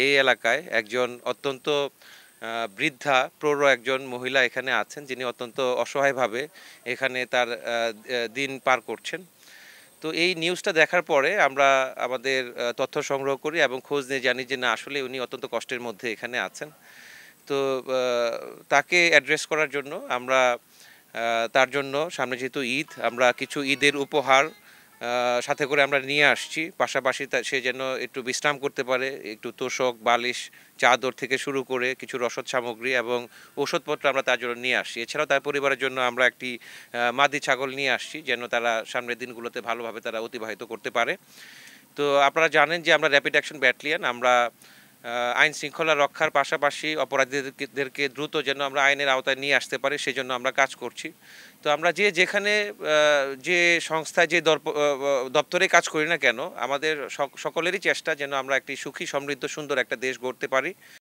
এই এলাকায় একজন অত্যন্ত বৃদ্ধা প্রৌঢ় একজন মহিলা এখানে আছেন, যিনি অত্যন্ত অসহায়ভাবে এখানে তার দিন পার করছেন। তো এই নিউজটা দেখার পরে আমরা আমাদের তথ্য সংগ্রহ করি এবং খোঁজ নিয়ে জানি যে না, আসলে উনি অত্যন্ত কষ্টের মধ্যে এখানে আছেন। তো তাকে অ্যাড্রেস করার জন্য আমরা তার জন্য সামনে যেহেতু ঈদ, আমরা কিছু ঈদের উপহার সাথে করে আমরা নিয়ে আসছি। পাশাপাশি সে যেন একটু বিশ্রাম করতে পারে, একটু তোশক, বালিশ, চাদর থেকে শুরু করে কিছু রসদ সামগ্রী এবং ঔষধপত্র আমরা তার জন্য নিয়ে আসছি। এছাড়াও তার পরিবারের জন্য আমরা একটি মাদি ছাগল নিয়ে আসছি, যেন তারা সামনের দিনগুলোতে ভালোভাবে তারা অতিবাহিত করতে পারে। তো আপনারা জানেন যে আমরা র্যাপিড অ্যাকশন ব্যাটালিয়ন, আমরা আইন শৃঙ্খলা রক্ষার পাশাপাশি অপরাধীদেরকে দ্রুত যেন আমরা আইনের আওতায় নিয়ে আসতে পারি, সেজন্য আমরা কাজ করছি। তো আমরা যেখানে যে সংস্থায় যে দপ্তরে কাজ করি না কেন, আমাদের সকলেরই চেষ্টা যেন আমরা একটি সুখী, সমৃদ্ধ, সুন্দর একটা দেশ গড়তে পারি।